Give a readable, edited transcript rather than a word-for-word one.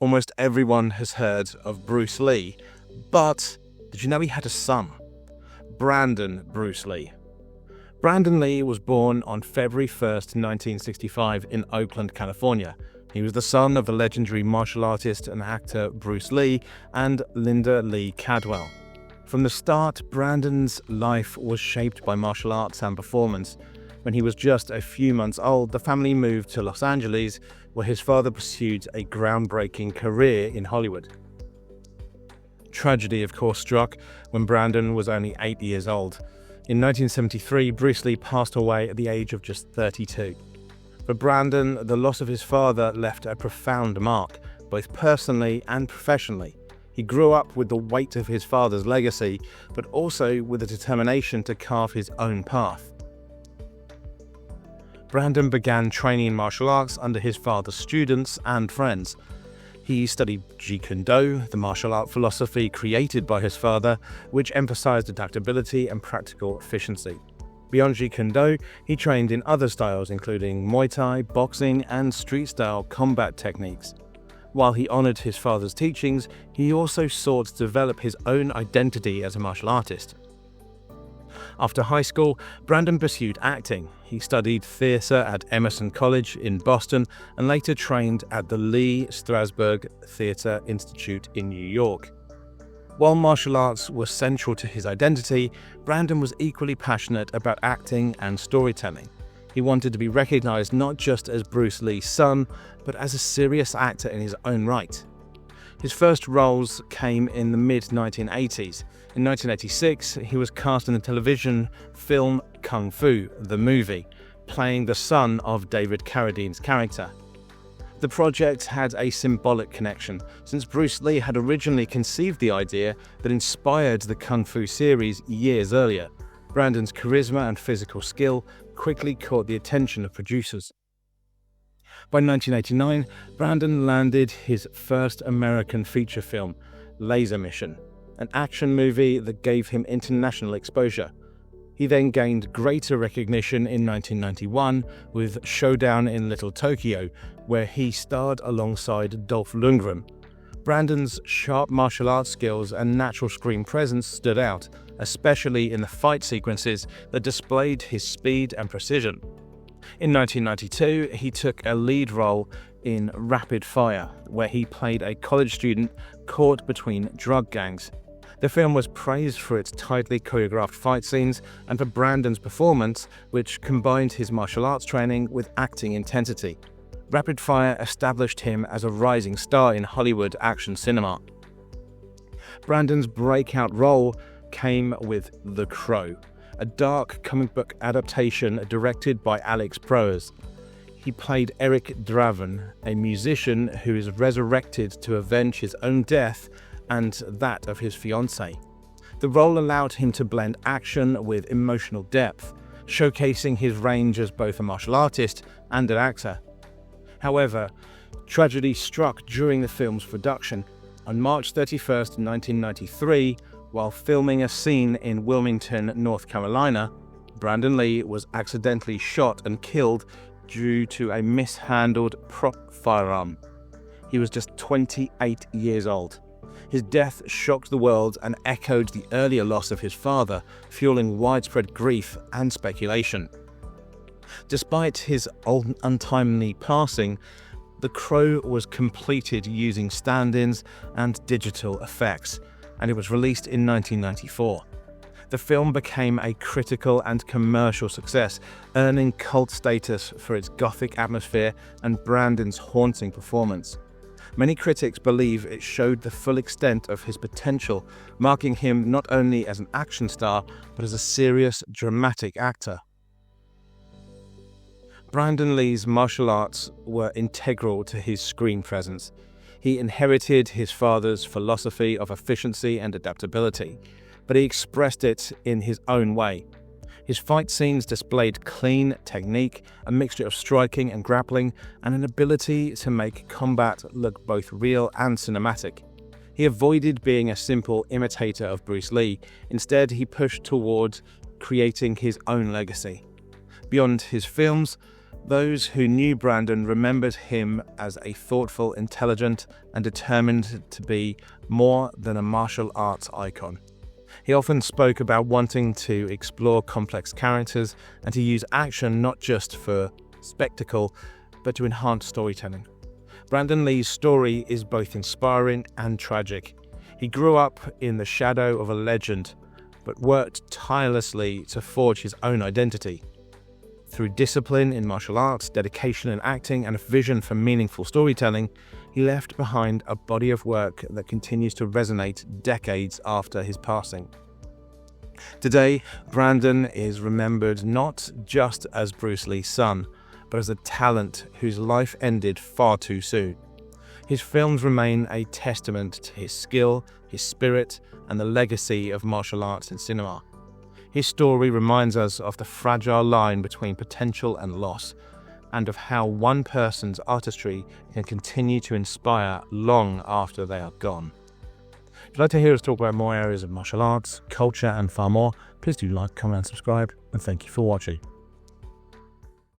Almost everyone has heard of Bruce Lee, but did you know he had a son? Brandon Bruce Lee. Brandon Lee was born on February 1st, 1965 in Oakland, California. He was the son of the legendary martial artist and actor Bruce Lee and Linda Lee Cadwell. From the start, Brandon's life was shaped by martial arts and performance. When he was just a few months old, the family moved to Los Angeles, where his father pursued a groundbreaking career in Hollywood. Tragedy, of course, struck when Brandon was only 8 years old. In 1973, Bruce Lee passed away at the age of just 32. For Brandon, the loss of his father left a profound mark, both personally and professionally. He grew up with the weight of his father's legacy, but also with the determination to carve his own path. Brandon began training in martial arts under his father's students and friends. He studied Jeet Kune Do, the martial art philosophy created by his father, which emphasized adaptability and practical efficiency. Beyond Jeet Kune Do, he trained in other styles including Muay Thai, boxing, and street-style combat techniques. While he honored his father's teachings, he also sought to develop his own identity as a martial artist. After high school, Brandon pursued acting. He studied theatre at Emerson College in Boston and later trained at the Lee Strasberg Theatre Institute in New York. While martial arts were central to his identity, Brandon was equally passionate about acting and storytelling. He wanted to be recognized not just as Bruce Lee's son, but as a serious actor in his own right. His first roles came in the mid-1980s. In 1986, he was cast in the television film Kung Fu, the movie, playing the son of David Carradine's character. The project had a symbolic connection, since Bruce Lee had originally conceived the idea that inspired the Kung Fu series years earlier. Brandon's charisma and physical skill quickly caught the attention of producers. By 1989, Brandon landed his first American feature film, Laser Mission, an action movie that gave him international exposure. He then gained greater recognition in 1991 with Showdown in Little Tokyo, where he starred alongside Dolph Lundgren. Brandon's sharp martial arts skills and natural screen presence stood out, especially in the fight sequences that displayed his speed and precision. In 1992, he took a lead role in Rapid Fire, where he played a college student caught between drug gangs. The film was praised for its tightly choreographed fight scenes and for Brandon's performance, which combined his martial arts training with acting intensity. Rapid Fire established him as a rising star in Hollywood action cinema. Brandon's breakout role came with The Crow, a dark comic book adaptation directed by Alex Proyas. He played Eric Draven, a musician who is resurrected to avenge his own death and that of his fiancée. The role allowed him to blend action with emotional depth, showcasing his range as both a martial artist and an actor. However, tragedy struck during the film's production. On March 31, 1993, while filming a scene in Wilmington, North Carolina, Brandon Lee was accidentally shot and killed due to a mishandled prop firearm. He was just 28 years old. His death shocked the world and echoed the earlier loss of his father, fueling widespread grief and speculation. Despite his untimely passing, The Crow was completed using stand-ins and digital effects, and it was released in 1994. The film became a critical and commercial success, earning cult status for its gothic atmosphere and Brandon's haunting performance. Many critics believe it showed the full extent of his potential, marking him not only as an action star, but as a serious, dramatic actor. Brandon Lee's martial arts were integral to his screen presence. He inherited his father's philosophy of efficiency and adaptability, but he expressed it in his own way. His fight scenes displayed clean technique, a mixture of striking and grappling, and an ability to make combat look both real and cinematic. He avoided being a simple imitator of Bruce Lee. Instead, he pushed toward creating his own legacy. Beyond his films, Those who knew Brandon remembered him as a thoughtful, intelligent, and determined to be more than a martial arts icon. He often spoke about wanting to explore complex characters and to use action not just for spectacle, but to enhance storytelling. Brandon Lee's story is both inspiring and tragic. He grew up in the shadow of a legend, but worked tirelessly to forge his own identity. Through discipline in martial arts, dedication in acting, and a vision for meaningful storytelling, he left behind a body of work that continues to resonate decades after his passing. Today, Brandon is remembered not just as Bruce Lee's son, but as a talent whose life ended far too soon. His films remain a testament to his skill, his spirit, and the legacy of martial arts in cinema. His story reminds us of the fragile line between potential and loss, and of how one person's artistry can continue to inspire long after they are gone. If you'd like to hear us talk about more areas of martial arts, culture, and far more, please do like, comment, and subscribe, and thank you for watching.